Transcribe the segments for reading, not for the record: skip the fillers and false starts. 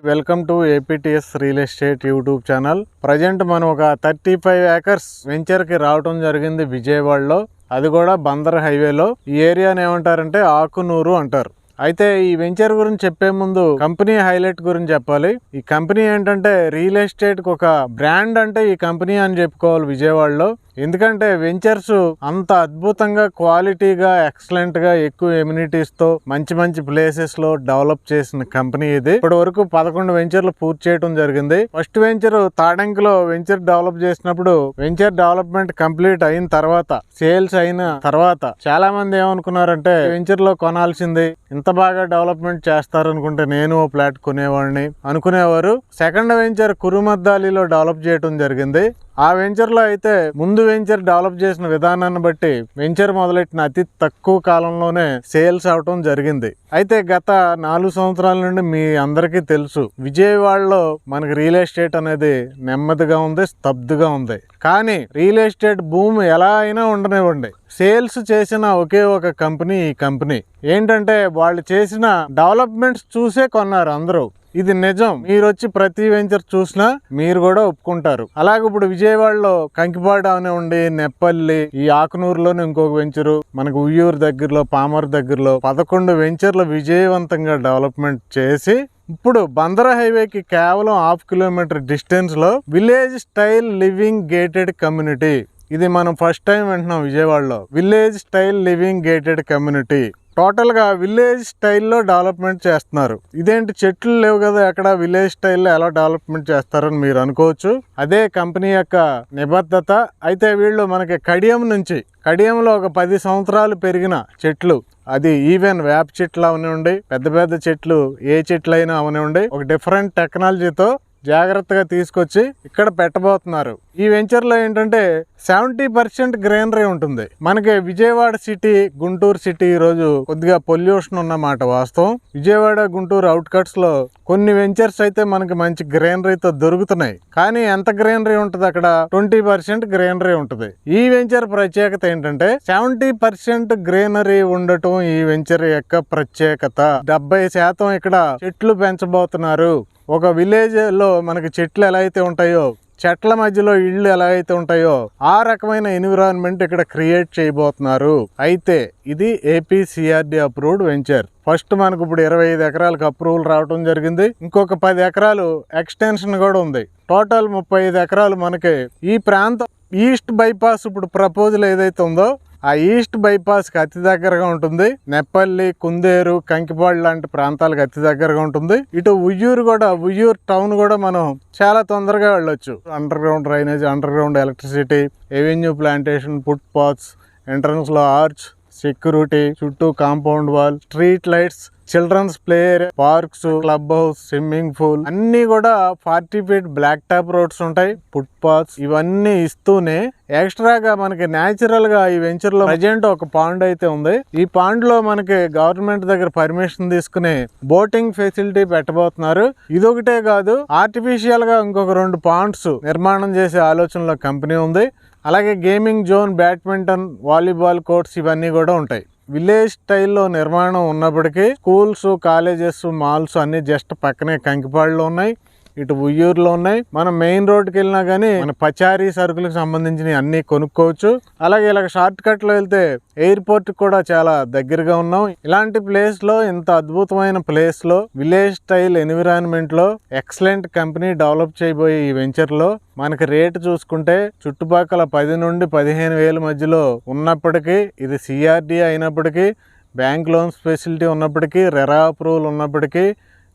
Welcome to APTS real estate YouTube channel. Present మనం ఒక 35 acres venture కి రావటం జరిగింది విజయవాడలో. అది కూడా బందర్ హైవేలో. ఈ ఏరియాని ఏమంటారంటే ఆకునూరు అంటారు. అయితే ఈ వెంచర్ గురించి చెప్పే ముందు కంపెనీ హైలైట్ గురించి చెప్పాలి. ఈ కంపెనీ ఏంటంటే రియల్ ఎస్టేట్ కి ఒక బ్రాండ్ అంటే ఈ కంపెనీ అని చెప్పుకోవాలి విజయవాడలో. ఎందుకంటే వెంచర్స్ అంత అద్భుతంగా క్వాలిటీగా ఎక్సలెంట్ గా ఎక్కువ ఎమ్యూనిటీస్ తో మంచి మంచి ప్లేసెస్ లో డెవలప్ చేసిన కంపెనీ ఇది. ఇప్పటి వరకు 11 వెంచర్లు పూర్తి చేయడం జరిగింది. ఫస్ట్ వెంచర్ తాడంకిలో వెంచర్ డెవలప్ చేసినప్పుడు వెంచర్ డెవలప్మెంట్ కంప్లీట్ అయిన తర్వాత, సేల్స్ అయిన తర్వాత చాలా మంది ఏమనుకున్నారంటే వెంచర్ లో కొనాల్సింది, ఇంత బాగా డెవలప్మెంట్ చేస్తారు అనుకుంటే నేను ఓ ప్లాట్ కొనేవాడిని అనుకునేవారు. సెకండ్ వెంచర్ కురుమద్దాలిలో డెవలప్ చేయడం జరిగింది. ఆ వెంచర్ లో అయితే ముందు వెంచర్ డెవలప్ చేసిన విధానాన్ని బట్టి వెంచర్ మొదలెట్టిన అతి తక్కువ కాలంలోనే సేల్స్ అవటం జరిగింది. అయితే గత 4 సంవత్సరాల నుండి మీ అందరికీ తెలుసు విజయవాడలో మనకి రియల్ ఎస్టేట్ అనేది నెమ్మదిగా ఉంది, స్తబ్దుగా ఉంది. కానీ రియల్ ఎస్టేట్ భూమి ఎలా అయినా ఉండనివ్వండి, సేల్స్ చేసిన ఒకే ఒక కంపెనీ ఈ కంపెనీ. ఏంటంటే వాళ్ళు చేసిన డెవలప్మెంట్స్ చూసే కొన్నారు అందరూ. ఇది నిజం. మీరు వచ్చి ప్రతి వెంచర్ చూసినా మీరు కూడా ఒప్పుకుంటారు. అలాగే ఇప్పుడు విజయవాడలో కంకిపాడు అవనివ్వండి, నెప్పల్లి, ఈ ఆకునూరులోనే ఇంకొక వెంచరు, మనకు ఉయ్యూరు దగ్గరలో, పామర్ దగ్గరలో 11 వెంచర్లు విజయవంతంగా డెవలప్మెంట్ చేసి ఇప్పుడు బందర్ హైవేకి కేవలం 1/2 కిలోమీటర్ డిస్టెన్స్ లో village style living gated community. ఇది మనం ఫస్ట్ టైం వింటున్నాం విజయవాడలో. Village style living gated community. Total గా విలేజ్ స్టైల్లో డెవలప్మెంట్ చేస్తున్నారు. ఇదేంటి చెట్లు లేవు కదా, ఎక్కడ విలేజ్ స్టైల్లో ఎలా డెవలప్మెంట్ చేస్తారని మీరు అనుకోవచ్చు. అదే కంపెనీ యొక్క నిబద్ధత. అయితే వీళ్ళు మనకి కడియంలో ఒక 10 సంవత్సరాలు పెరిగిన చెట్లు, అది ఈవెన్ వేప చెట్లు అవనివ్వండి, పెద్ద పెద్ద చెట్లు ఏ చెట్లు అయినా అవనివ్వండి, ఒక డిఫరెంట్ టెక్నాలజీతో జాగ్రత్తగా తీసుకొచ్చి ఇక్కడ పెట్టబోతున్నారు. ఈ వెంచర్ లో ఏంటంటే 70% గ్రీనరీ ఉంటుంది. మనకి విజయవాడ సిటీ, గుంటూరు సిటీ ఈ రోజు కొద్దిగా పొల్యూషన్ ఉన్నమాట వాస్తవం. విజయవాడ గుంటూరు అవుట్కట్స్ లో కొన్ని వెంచర్స్ అయితే మనకి మంచి గ్రీనరీతో దొరుకుతున్నాయి. కానీ ఎంత గ్రీనరీ ఉంటుంది అక్కడ? 20% గ్రీనరీ ఉంటుంది. ఈ వెంచర్ ప్రత్యేకత ఏంటంటే 70% గ్రీనరీ ఉండటం ఈ వెంచర్ యొక్క ప్రత్యేకత. 70% ఇక్కడ చెట్లు పెంచబోతున్నారు. ఒక విలేజ్ లో మనకి చెట్లు ఎలా అయితే ఉంటాయో, చెట్ల మధ్యలో ఇళ్ళు ఎలా అయితే ఉంటాయో, ఆ రకమైన ఎన్విరాన్మెంట్ ఇక్కడ క్రియేట్ చేయబోతున్నారు. అయితే ఇది ఏపీసీఆర్డీ అప్రూవ్డ్ వెంచర్. ఫస్ట్ మనకు ఇప్పుడు 25 ఎకరాలకు అప్రూవల్ రావడం జరిగింది. ఇంకొక 10 ఎకరాలు ఎక్స్టెన్షన్ కూడా ఉంది. టోటల్ 35 ఎకరాలు మనకి ఈ ప్రాంతం. ఈస్ట్ బైపాస్ ఇప్పుడు ప్రపోజల్ ఏదైతే ఉందో ఆ ఈస్ట్ బైపాస్ కి అతి దగ్గరగా ఉంటుంది. నెప్పల్లి, కుందేరు, కంకిపాడు లాంటి ప్రాంతాలకు అతి దగ్గరగా ఉంటుంది. ఇటు ఉయ్యూరు టౌన్ కూడా మనం చాలా తొందరగా వెళ్ళొచ్చు. Underground drainage, underground electricity, avenue plantation, footpaths, entrance లో ఆర్చ్, సెక్యూరిటీ, చుట్టూ compound wall, street lights, children's play area, parks, clubhouse, swimming pool అన్ని కూడా 40 ఫీట్ బ్లాక్ టాప్ రోడ్స్ ఉంటాయి. ఫుట్ పాత్స్ ఇవన్నీ ఇస్తూనే ఎక్స్ట్రాగా మనకి natural గా ఈ వెంచర్ లో ప్రజెంట్ ఒక పాండ్ అయితే ఉంది. ఈ పాండ్ లో మనకి గవర్నమెంట్ దగ్గర పర్మిషన్ తీసుకుని బోటింగ్ ఫెసిలిటీ పెట్టబోతున్నారు. ఇదొకటే కాదు, ఆర్టిఫిషియల్ గా ఇంకొక 2 పాండ్స్ నిర్మాణం చేసే ఆలోచనలో కంపెనీ ఉంది. అలాగే gaming zone, badminton, volleyball courts ఇవన్నీ కూడా ఉంటాయి. విలేజ్ స్టైల్లో నిర్మాణం ఉన్నప్పటికీ స్కూల్స్, కాలేజెస్, మాల్స్ అన్ని జస్ట్ పక్కనే కంకిపాడులో ఉన్నాయి, ఇటు ఉయ్యూరులో ఉన్నాయి. మనం మెయిన్ రోడ్కి వెళ్ళినా కానీ మన పచారీ సరుకులకు సంబంధించినవి అన్ని కొనుక్కోవచ్చు. అలాగే ఇలా షార్ట్ కట్ లో వెళ్తే ఎయిర్పోర్ట్ కూడా చాలా దగ్గరగా ఉన్నాం. ఇలాంటి ప్లేస్ లో, ఇంత అద్భుతమైన ప్లేస్ లో, విలేజ్ స్టైల్ ఎన్విరాన్మెంట్ లో ఎక్సలెంట్ కంపెనీ డెవలప్ చేయబోయే ఈ వెంచర్ లో మనకి రేటు చూసుకుంటే చుట్టుపక్కల 10 నుండి 15 వేల మధ్యలో ఉన్నప్పటికీ, ఇది సిఆర్డీ అయినప్పటికీ, బ్యాంక్ లోన్స్ ఫెసిలిటీ ఉన్నప్పటికీ, రెరా అప్రూవల్ ఉన్నప్పటికీ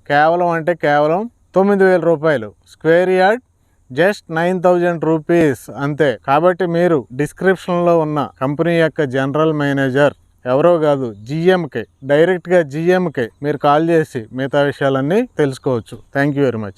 కేవలం 9,000 రూపాయలు స్క్వేర్ యార్డ్, జస్ట్ 9,000 రూపీస్ అంతే. కాబట్టి మీరు డిస్క్రిప్షన్లో ఉన్న కంపెనీ యొక్క జనరల్ మేనేజర్ ఎవరో కాదు, డైరెక్ట్గా జిఎంకే మీరు కాల్ చేసి మిగతా విషయాలన్నీ తెలుసుకోవచ్చు. Thank you very much.